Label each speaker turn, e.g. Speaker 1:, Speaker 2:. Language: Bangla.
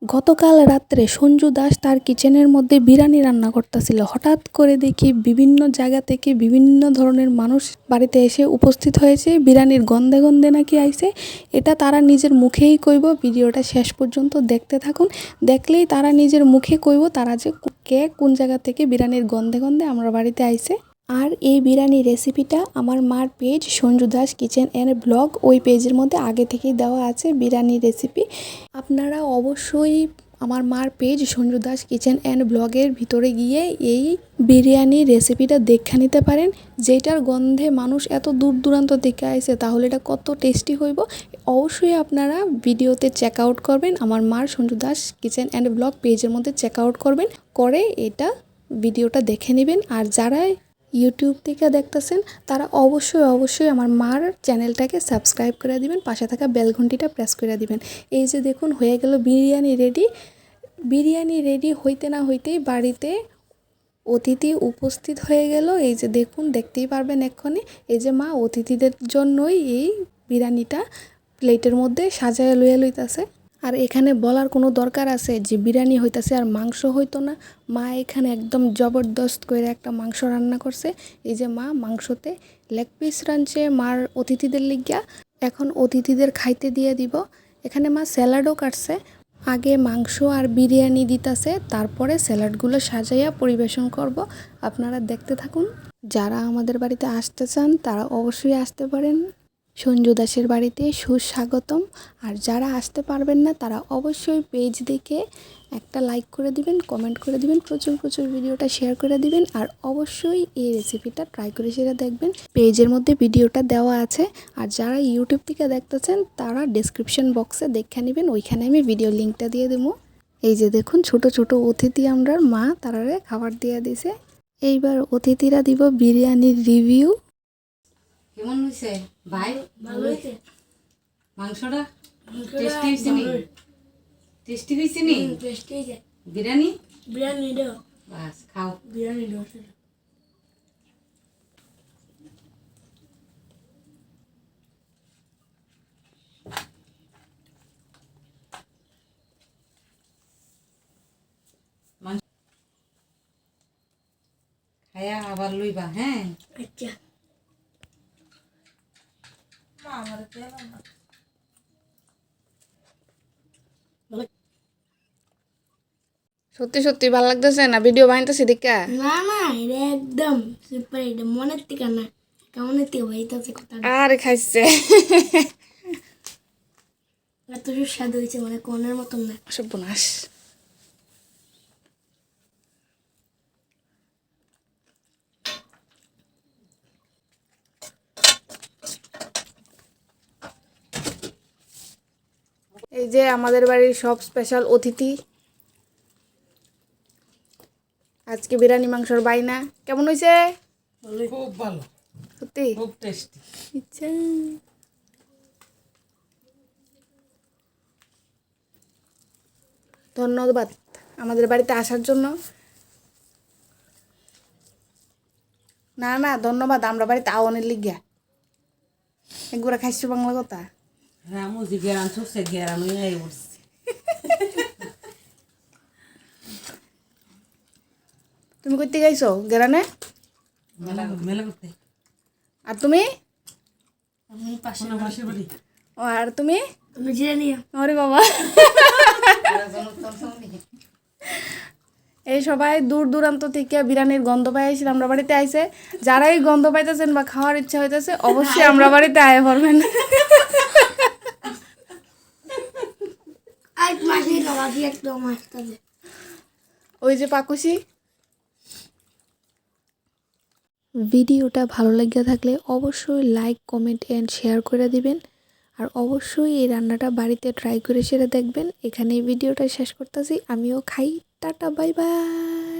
Speaker 1: গতকাল রাত্রে সঞ্জু দাস তার কিচেনের মধ্যে বিরিয়ানি রান্না করতেছিল। হঠাৎ করে দেখি বিভিন্ন জায়গা থেকে বিভিন্ন ধরনের মানুষ বাড়িতে এসে উপস্থিত হয়েছে। বিরিয়ানির গন্ধে গন্ধে নাকি আইছে। এটা তারা নিজের মুখেই কইব। ভিডিওটা শেষ পর্যন্ত দেখতে থাকুন। দেখলেই তারা নিজের মুখে কইব তারা যে কে কোন জায়গা থেকে বিরিয়ানির গন্ধে গন্ধে আমরা বাড়িতে আইছে। আর এই বিরিয়ানি রেসিপিটা আমার মার page Sanju Das kitchen and blog, ওই পেজের মধ্যে আগে থেকেই দেওয়া আছে বিরিয়ানি রেসিপি। আপনারা অবশ্যই আমার মার page Sanju Das kitchen and ব্লগের ভিতরে গিয়ে এই বিরিয়ানি রেসিপিটা দেখে নিতে পারেন। যেটার গন্ধে মানুষ এত দূর দূরান্ত থেকে আসে, তাহলে এটা কত টেস্টি হইব। অবশ্যই আপনারা ভিডিওতে চেক আউট করবেন, আমার মার Sanju Das kitchen and blog পেজের মধ্যে চেক আউট করবেন, করে এটা ভিডিওটা দেখে নেবেন। আর যারা ইউটিউব থেকে দেখতেছেন তারা অবশ্যই আমার মার চ্যানেলটাকে সাবস্ক্রাইব করে দিবেন, পাশে থাকা বেল ঘন্টিটা প্রেস করে দিবেন। এই যে দেখুন হয়ে গেল বিরিয়ানি রেডি। বিরিয়ানি রেডি হইতে না হইতেই বাড়িতে অতিথি উপস্থিত হয়ে গেল। এই যে দেখুন, দেখতেই পারবেন এক্ষণে। এই যে মা অতিথিদের জন্যই এই বিরিয়ানিটা প্লেটের মধ্যে সাজায় লইয়া লইতাছে। আর এখানে বলার কোনো দরকার আছে যে বিরিয়ানি হইতাছে আর মাংস হইতো না? মা এখানে একদম জবরদস্ত করে একটা মাংস রান্না করছে। এই যে মা মাংসতে লেগ পিস রাঁধছে মার অতিথিদের লিগিয়া। এখন অতিথিদের খাইতে দিয়ে দিব। এখানে মা স্যালাডও কাটছে। আগে মাংস আর বিরিয়ানি দিতাছে, তারপরে স্যালাডগুলো সাজাইয়া পরিবেশন করব। আপনারা দেখতে থাকুন। যারা আমাদের বাড়িতে আসতে চান তারা অবশ্যই আসতে পারেন। সঞ্জু দাসের বাড়িতে সুস্বাগতম। আর যারা আসতে পারবেন না তারা অবশ্যই পেজ দেখে একটা লাইক করে দিবেন, কমেন্ট করে দিবেন, প্রচুর ভিডিওটা শেয়ার করে দিবেন। আর অবশ্যই এই রেসিপিটা ট্রাই করে সেটা দেখবেন। পেজের মধ্যে ভিডিওটা দেওয়া আছে। আর যারা ইউটিউব থেকে দেখতেছেন তারা ডেসক্রিপশন বক্সে দেখে নেবেন, ওইখানে আমি ভিডিও লিঙ্কটা দিয়ে দেবো। এই যে দেখুন ছোট অতিথি আমরা মা তারারে খাবার দিয়ে দিছে। এইবার অতিথিরা দিব বিরিয়ানির রিভিউ।
Speaker 2: কেমন হইছে ভাই? ভালো হইছে। মাংসটা টেস্টি হইছে নি? টেস্টি হইছে নি?
Speaker 3: টেস্টি হইছে।
Speaker 2: বিরিয়ানি
Speaker 3: দাও।
Speaker 2: বাস খাও।
Speaker 3: বিরিয়ানি দাও।
Speaker 2: খায়া আবার লইবা, হ্যাঁ?
Speaker 3: আচ্ছা।
Speaker 1: সত্যি ভালো লাগতেছে না ভিডিও বানাইতেছি দেখা?
Speaker 3: না এটা একদম সুপার। এটা মনের থেকে না, কেমনের থেকে হইতেছে কথা।
Speaker 1: আরে খাইছে
Speaker 3: এত সুস্বাদু হয়েছে, মানে কোনের মতন না।
Speaker 1: সর্বনাশ। এই যে আমাদের বাড়ির সব স্পেশাল অতিথি, আজকে বিরিয়ানি মাংসর বাইনা। কেমন হয়েছে?
Speaker 2: খুব ভালো,
Speaker 1: সত্যি
Speaker 2: খুব টেস্টি।
Speaker 1: আচ্ছা, ধন্যবাদ আমাদের বাড়িতে আসার জন্য। না ধন্যবাদ আমরা বাড়িতে আওয়ানের লিগিয়া। একবার খাইছো বাংলা কথা।
Speaker 2: রামু যে গেরাম চুষছে গেরাম নিয়ে উঠছে।
Speaker 1: তুমি কইতে গাইছো গেরানে?
Speaker 2: মেলা করতে।
Speaker 1: আর তুমি?
Speaker 3: আমি পাশে
Speaker 2: বাড়ি।
Speaker 1: ও আর তুমি?
Speaker 3: আমি জিরে নিয়ে।
Speaker 1: ওরে বাবা, এই সবাই দূর দূরান্ত থেকে বিরিয়ানির গন্ধ পাই আইসি আমরা বাড়িতে আইছে। যারাই গন্ধ পাইতেছেন বা খাওয়ার ইচ্ছা হইতেছে অবশ্যই আমরা বাড়িতে আয় পড়বেন।
Speaker 3: আজ মাসি বাকি একদম আসতে।
Speaker 1: ওই যে পাকুশি। ভিডিওটা ভালো লেগে থাকলে অবশ্যই লাইক, কমেন্ট অ্যান্ড শেয়ার করে দিবেন। আর অবশ্যই এই রান্নাটা বাড়িতে ট্রাই করে সেটা দেখবেন। এখানে ভিডিওটা শেষ করতেছি। আমিও খাই। Tata, bye bye.